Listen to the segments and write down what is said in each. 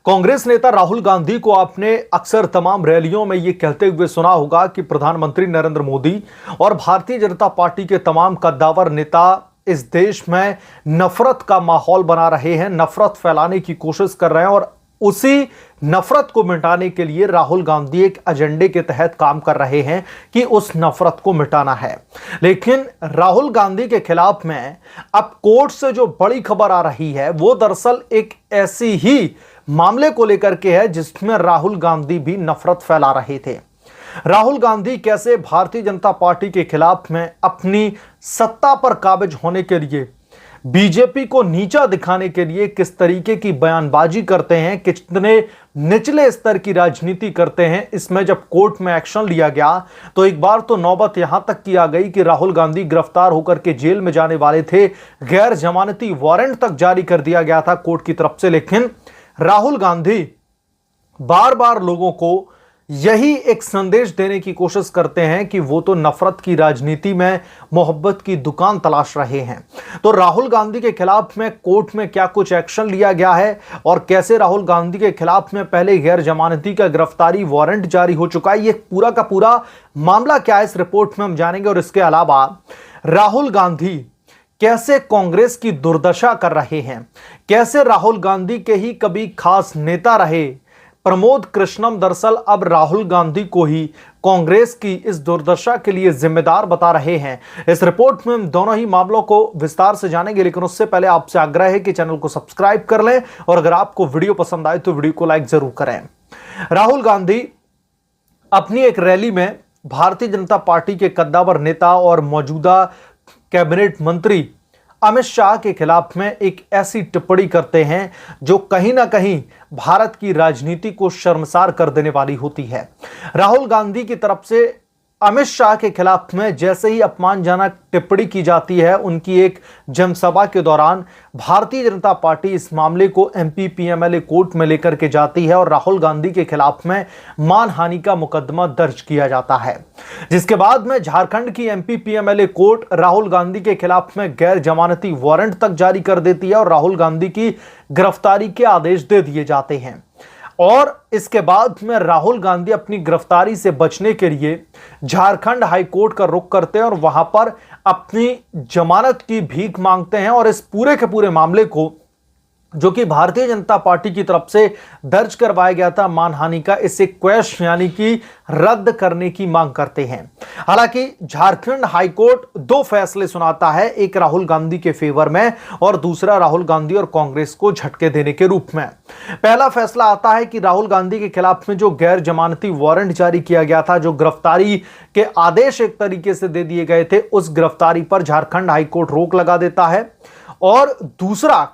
कांग्रेस नेता राहुल गांधी को आपने अक्सर तमाम रैलियों में यह कहते हुए सुना होगा कि प्रधानमंत्री नरेंद्र मोदी और भारतीय जनता पार्टी के तमाम कद्दावर नेता इस देश में नफरत का माहौल बना रहे हैं, नफरत फैलाने की कोशिश कर रहे हैं और उसी नफरत को मिटाने के लिए राहुल गांधी एक एजेंडे के तहत काम कर रहे हैं कि उस नफरत को मिटाना है। लेकिन राहुल गांधी के खिलाफ में अब कोर्ट से जो बड़ी खबर आ रही है वो दरअसल एक ऐसी ही मामले को लेकर के है जिसमें राहुल गांधी भी नफरत फैला रहे थे। राहुल गांधी कैसे भारतीय जनता पार्टी के खिलाफ में अपनी सत्ता पर काबिज होने के लिए, बीजेपी को नीचा दिखाने के लिए किस तरीके की बयानबाजी करते हैं, कितने निचले स्तर की राजनीति करते हैं। इसमें जब कोर्ट में एक्शन लिया गया तो एक बार तो नौबत यहां तक की आ गई कि राहुल गांधी गिरफ्तार होकर के जेल में जाने वाले थे, गैर जमानती वारंट तक जारी कर दिया गया था कोर्ट की तरफ से। लेकिन राहुल गांधी बार बार लोगों को यही एक संदेश देने की कोशिश करते हैं कि वो तो नफरत की राजनीति में मोहब्बत की दुकान तलाश रहे हैं। तो राहुल गांधी के खिलाफ में कोर्ट में क्या कुछ एक्शन लिया गया है और कैसे राहुल गांधी के खिलाफ में पहले गैर जमानती का गिरफ्तारी वारंट जारी हो चुका है, ये पूरा का पूरा मामला क्या है इस रिपोर्ट में हम जानेंगे। और इसके अलावा राहुल गांधी कैसे कांग्रेस की दुर्दशा कर रहे हैं, कैसे राहुल गांधी के ही कभी खास नेता रहे प्रमोद कृष्णम दरअसल अब राहुल गांधी को ही कांग्रेस की इस दुर्दशा के लिए जिम्मेदार बता रहे हैं। इस रिपोर्ट में हम दोनों ही मामलों को विस्तार से जानेंगे, लेकिन उससे पहले आपसे आग्रह है कि चैनल को सब्सक्राइब कर लें और अगर आपको वीडियो पसंद आए तो वीडियो को लाइक जरूर करें। राहुल गांधी अपनी एक रैली में भारतीय जनता पार्टी के कद्दावर नेता और मौजूदा कैबिनेट मंत्री अमित शाह के खिलाफ में एक ऐसी टिप्पणी करते हैं जो कहीं ना कहीं भारत की राजनीति को शर्मसार कर देने वाली होती है। राहुल गांधी की तरफ से अमित शाह के खिलाफ में जैसे ही अपमानजनक टिप्पणी की जाती है, उनकी एक जनसभा के दौरान भारतीय जनता पार्टी इस मामले को एमपी पीएमएलए कोर्ट में लेकर के जाती है और राहुल गांधी के खिलाफ में मानहानि का मुकदमा दर्ज किया जाता है। जिसके बाद में झारखंड की MP PMLA court Rahul Gandhi के खिलाफ में गैर जमानती वारंट तक जारी कर देती है और राहुल गांधी की गिरफ्तारी के आदेश दे दिए जाते हैं। और इसके बाद में राहुल गांधी अपनी गिरफ्तारी से बचने के लिए झारखंड हाई कोर्ट का रुख करते हैं और वहां पर अपनी जमानत की भीख मांगते हैं और इस पूरे के पूरे मामले को जो कि भारतीय जनता पार्टी की तरफ से दर्ज करवाया गया था मानहानि का, इसे क्वैश यानी कि रद्द करने की मांग करते हैं। हालांकि झारखंड हाईकोर्ट दो फैसले सुनाता है, एक राहुल गांधी के फेवर में और दूसरा राहुल गांधी और कांग्रेस को झटके देने के रूप में। पहला फैसला आता है कि राहुल गांधी के खिलाफ में जो गैर जमानती वारंट जारी किया गया था, जो गिरफ्तारी के आदेश एक तरीके से दे दिए गए थे, उस गिरफ्तारी पर झारखंड हाईकोर्ट रोक लगा देता है। और दूसरा,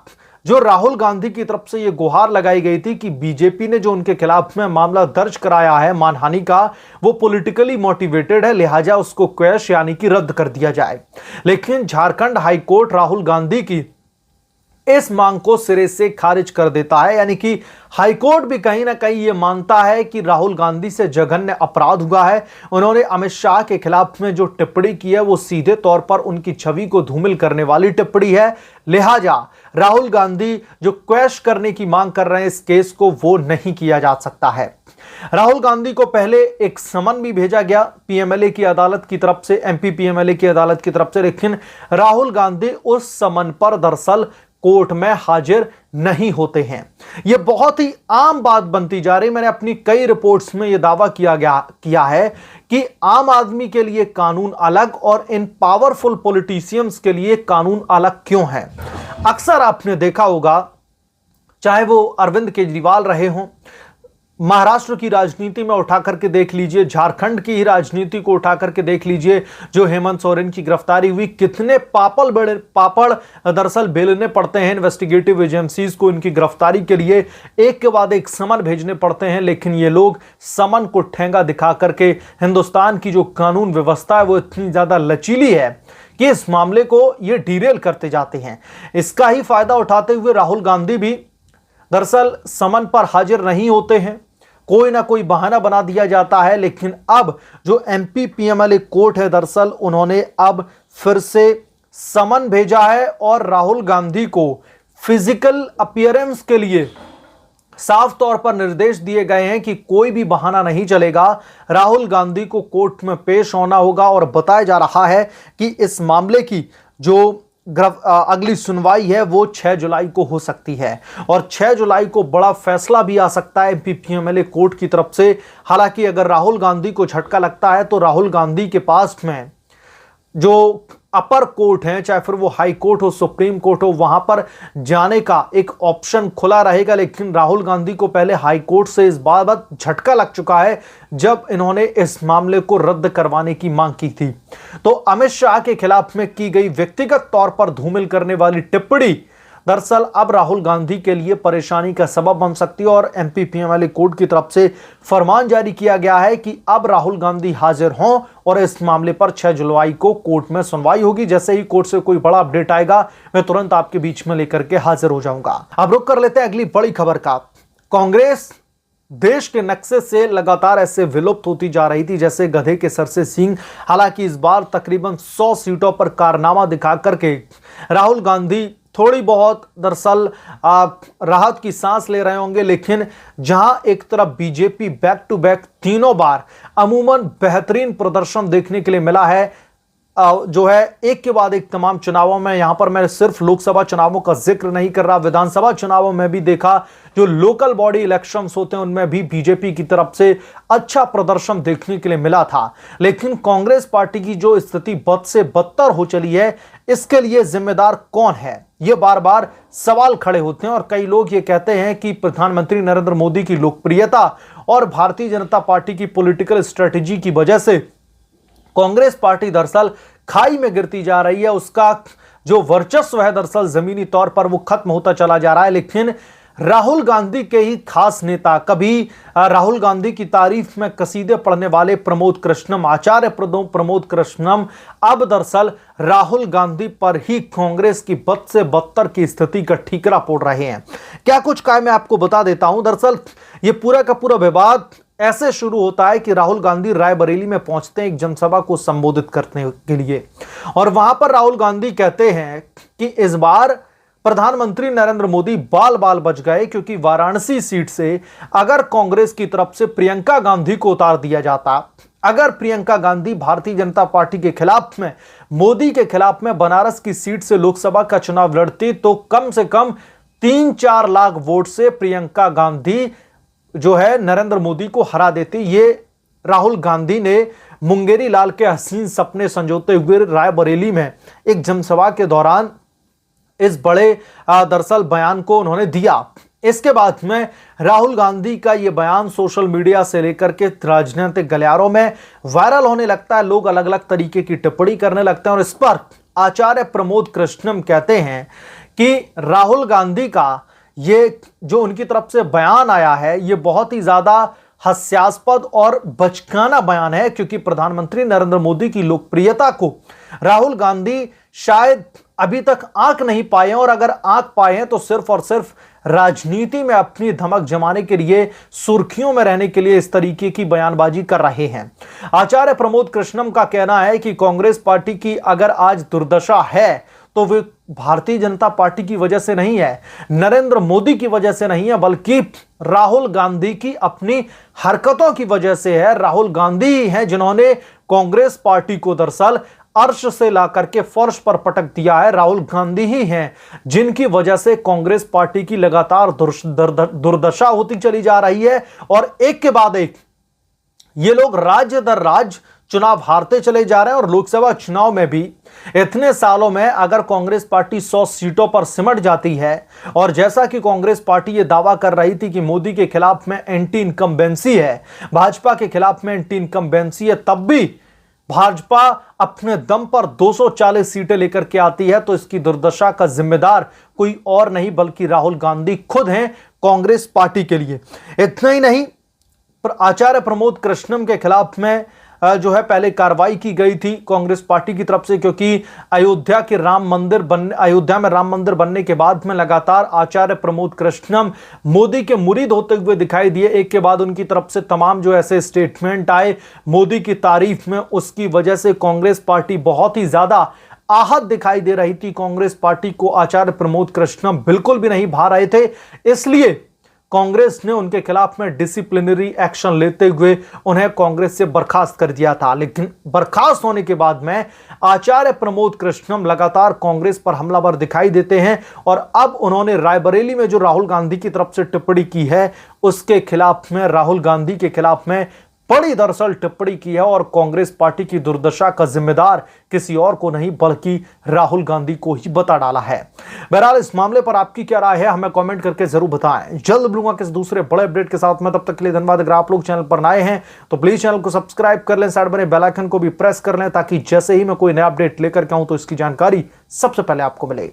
जो राहुल गांधी की तरफ से यह गुहार लगाई गई थी कि बीजेपी ने जो उनके खिलाफ में मामला दर्ज कराया है मानहानि का, वो पॉलिटिकली मोटिवेटेड है, लिहाजा उसको क्वैश यानी कि रद्द कर दिया जाए। लेकिन झारखंड हाईकोर्ट राहुल गांधी की इस मांग को सिरे से खारिज कर देता है, यानी कि हाईकोर्ट भी कहीं ना कहीं यह मानता है कि राहुल गांधी से जघन्य अपराध हुआ है। उन्होंने अमित शाह के खिलाफ में जो टिप्पणी की है वो सीधे तौर पर उनकी छवि को धूमिल करने वाली टिप्पणी है, लिहाजा राहुल गांधी जो क्वैश करने की मांग कर रहे हैं इस केस को, वो नहीं किया जा सकता है। राहुल गांधी को पहले एक समन भी भेजा गया पीएमएलए की अदालत की तरफ से, एमपी पीएमएलए की अदालत की तरफ से, लेकिन राहुल गांधी उस समन पर दरअसल कोर्ट में हाजिर नहीं होते हैं। यह बहुत ही आम बात बनती जा रही। मैंने अपनी कई रिपोर्ट्स में यह दावा किया है कि आम आदमी के लिए कानून अलग और इन पावरफुल पॉलिटिशियंस के लिए कानून अलग क्यों है। अक्सर आपने देखा होगा, चाहे वो अरविंद केजरीवाल रहे हों, महाराष्ट्र की राजनीति में उठा करके देख लीजिए, झारखंड की ही राजनीति को उठा करके देख लीजिए, जो हेमंत सोरेन की गिरफ्तारी हुई, कितने पापड़ दरअसल बेलने पड़ते हैं इन्वेस्टिगेटिव एजेंसीज को इनकी गिरफ्तारी के लिए, एक के बाद एक समन भेजने पड़ते हैं। लेकिन ये लोग समन को ठेंगा दिखा करके हिंदुस्तान की जो कानून व्यवस्था है वो इतनी ज्यादा लचीली है कि इस मामले को ये डिरेल करते जाते हैं। इसका ही फायदा उठाते हुए राहुल गांधी भी दरअसल समन पर हाजिर नहीं होते हैं, कोई ना कोई बहाना बना दिया जाता है। लेकिन अब जो एमपी पीएमएलए कोर्ट है, दरअसल उन्होंने अब फिर से समन भेजा है और राहुल गांधी को फिजिकल अपीयरेंस के लिए साफ तौर पर निर्देश दिए गए हैं कि कोई भी बहाना नहीं चलेगा, राहुल गांधी को कोर्ट में पेश होना होगा। और बताया जा रहा है कि इस मामले की जो अगली सुनवाई है वो 6 जुलाई को हो सकती है और 6 जुलाई को बड़ा फैसला भी आ सकता है एमपीपीएमएलए कोर्ट की तरफ से। हालांकि अगर राहुल गांधी को झटका लगता है तो राहुल गांधी के पास में जो अपर कोर्ट है, चाहे फिर वो हाई कोर्ट हो, सुप्रीम कोर्ट हो, वहां पर जाने का एक ऑप्शन खुला रहेगा। लेकिन राहुल गांधी को पहले हाई कोर्ट से इस बाबत झटका लग चुका है जब इन्होंने इस मामले को रद्द करवाने की मांग की थी। तो अमित शाह के खिलाफ में की गई व्यक्तिगत तौर पर धूमिल करने वाली टिप्पणी दरअसल अब राहुल गांधी के लिए परेशानी का सबब बन सकती है और एमपीपीएमएलए कोर्ट की तरफ से फरमान जारी किया गया है कि अब राहुल गांधी हाजिर हों और इस मामले पर 6 जुलाई को कोर्ट में सुनवाई होगी। जैसे ही कोर्ट से कोई बड़ा अपडेट आएगा मैं तुरंत आपके बीच में लेकर के हाजिर हो जाऊंगा। अब रुक कर लेते हैं अगली बड़ी खबर का। कांग्रेस देश के नक्शे से लगातार ऐसे विलुप्त होती जा रही थी जैसे गधे के सर से सींग। हालांकि इस बार तकरीबन 100 सीटों पर कारनामा दिखा करके राहुल गांधी थोड़ी बहुत दरअसल राहत की सांस ले रहे होंगे। लेकिन जहां एक तरफ बीजेपी बैक टू बैक तीनों बार अमूमन बेहतरीन प्रदर्शन देखने के लिए मिला है, जो है एक के बाद एक तमाम चुनावों में, यहां पर मैं सिर्फ लोकसभा चुनावों का जिक्र नहीं कर रहा, विधानसभा चुनावों में भी देखा, जो लोकल बॉडी इलेक्शंस होते हैं उनमें भी बीजेपी की तरफ से अच्छा प्रदर्शन देखने के लिए मिला था। लेकिन कांग्रेस पार्टी की जो स्थिति बद से बदतर हो चली है, इसके लिए जिम्मेदार कौन है, ये बार बार सवाल खड़े होते हैं। और कई लोग ये कहते हैं कि प्रधानमंत्री नरेंद्र मोदी की लोकप्रियता और भारतीय जनता पार्टी की पॉलिटिकल स्ट्रेटेजी की वजह से कांग्रेस पार्टी दरअसल खाई में गिरती जा रही है, उसका जो वर्चस्व है दरअसल जमीनी तौर पर वो खत्म होता चला जा रहा है। लेकिन राहुल गांधी के ही खास नेता, कभी राहुल गांधी की तारीफ में कसीदे पढ़ने वाले प्रमोद कृष्णम, आचार्य प्रमोद कृष्णम अब दरअसल राहुल गांधी पर ही कांग्रेस की बद से बदतर की स्थिति का ठीकरा फोड़ रहे हैं। क्या कुछ कहा मैं आपको बता देता हूं। दरअसल ये पूरा का पूरा विवाद ऐसे शुरू होता है कि राहुल गांधी रायबरेली में पहुंचते हैं एक जनसभा को संबोधित करने के लिए, और वहां पर राहुल गांधी कहते हैं कि इस बार प्रधानमंत्री नरेंद्र मोदी बाल बाल बच गए, क्योंकि वाराणसी सीट से अगर कांग्रेस की तरफ से प्रियंका गांधी को उतार दिया जाता, अगर प्रियंका गांधी भारतीय जनता पार्टी के खिलाफ में, मोदी के खिलाफ में बनारस की सीट से लोकसभा का चुनाव लड़ती तो कम से कम 3-4 लाख वोट से प्रियंका गांधी जो है नरेंद्र मोदी को हरा देती। ये राहुल गांधी ने मुंगेरी लाल के हसीन सपने संजोते हुए रायबरेली में एक जनसभा के दौरान इस बड़े दरअसल बयान को उन्होंने दिया। इसके बाद में राहुल गांधी का यह बयान सोशल मीडिया से लेकर के राजनीतिक गलियारों में वायरल होने लगता है, लोग अलग अलग तरीके की टिप्पणी करने लगते हैं। और इस पर आचार्य प्रमोद कृष्णम कहते हैं कि राहुल गांधी का ये जो उनकी तरफ से बयान आया है ये बहुत ही ज्यादा हास्यास्पद और बचकाना बयान है, क्योंकि प्रधानमंत्री नरेंद्र मोदी की लोकप्रियता को राहुल गांधी शायद अभी तक आंक नहीं पाए हैं, और अगर आंक पाए हैं तो सिर्फ और सिर्फ राजनीति में अपनी धमक जमाने के लिए, सुर्खियों में रहने के लिए इस तरीके की बयानबाजी कर रहे हैं। आचार्य प्रमोद कृष्णम का कहना है कि कांग्रेस पार्टी की अगर आज दुर्दशा है तो वे भारतीय जनता पार्टी की वजह से नहीं है, नरेंद्र मोदी की वजह से नहीं है, बल्कि राहुल गांधी की अपनी हरकतों की वजह से है। राहुल गांधी ही हैं जिन्होंने कांग्रेस पार्टी को दरअसल अर्श से ला करके फर्श पर पटक दिया है। राहुल गांधी ही हैं जिनकी वजह से कांग्रेस पार्टी की लगातार दुर्दशा होती चली जा रही है, और एक के बाद एक ये लोग राज्य दर राज्य चुनाव हारते चले जा रहे हैं। और लोकसभा चुनाव में भी इतने सालों में अगर कांग्रेस पार्टी 100 सीटों पर सिमट जाती है, और जैसा कि कांग्रेस पार्टी ये दावा कर रही थी कि मोदी के खिलाफ में एंटी इनकम्बेंसी है, भाजपा के खिलाफ में एंटी इनकम्बेंसी है, तब भी भाजपा अपने दम पर 240 सीटें लेकर के आती है, तो इसकी दुर्दशा का जिम्मेदार कोई और नहीं बल्कि राहुल गांधी खुद हैं कांग्रेस पार्टी के लिए। इतना ही नहीं, आचार्य प्रमोद कृष्णम के खिलाफ में जो है पहले कार्रवाई की गई थी कांग्रेस पार्टी की तरफ से, क्योंकि अयोध्या में राम मंदिर बनने के बाद में लगातार आचार्य प्रमोद कृष्णम मोदी के मुरीद होते हुए दिखाई दिए। एक के बाद उनकी तरफ से तमाम जो ऐसे स्टेटमेंट आए मोदी की तारीफ में, उसकी वजह से कांग्रेस पार्टी बहुत ही ज्यादा आहत दिखाई दे रही थी। कांग्रेस पार्टी को आचार्य प्रमोद कृष्णम बिल्कुल भी नहीं भा रहे थे, इसलिए कांग्रेस ने उनके खिलाफ में डिसिप्लिनरी एक्शन लेते हुए उन्हें कांग्रेस से बर्खास्त कर दिया था। लेकिन बर्खास्त होने के बाद में आचार्य प्रमोद कृष्णम लगातार कांग्रेस पर हमलावर दिखाई देते हैं और अब उन्होंने रायबरेली में जो राहुल गांधी की तरफ से टिप्पणी की है उसके खिलाफ में, राहुल गांधी के खिलाफ में बड़ी दरअसल टिप्पणी की है और कांग्रेस पार्टी की दुर्दशा का जिम्मेदार किसी और को नहीं बल्कि राहुल गांधी को ही बता डाला है। बहरहाल इस मामले पर आपकी क्या राय है हमें कमेंट करके जरूर बताएं। जल्द मिलूंगा किसी दूसरे बड़े अपडेट के साथ में, तब तक के लिए धन्यवाद। अगर आप लोग चैनल पर नए हैं तो प्लीज चैनल को सब्सक्राइब कर लें, साइड बने बेल आइकन को भी प्रेस कर लें ताकि जैसे ही मैं कोई नया अपडेट लेकर के आऊं तो इसकी जानकारी सबसे पहले आपको मिले।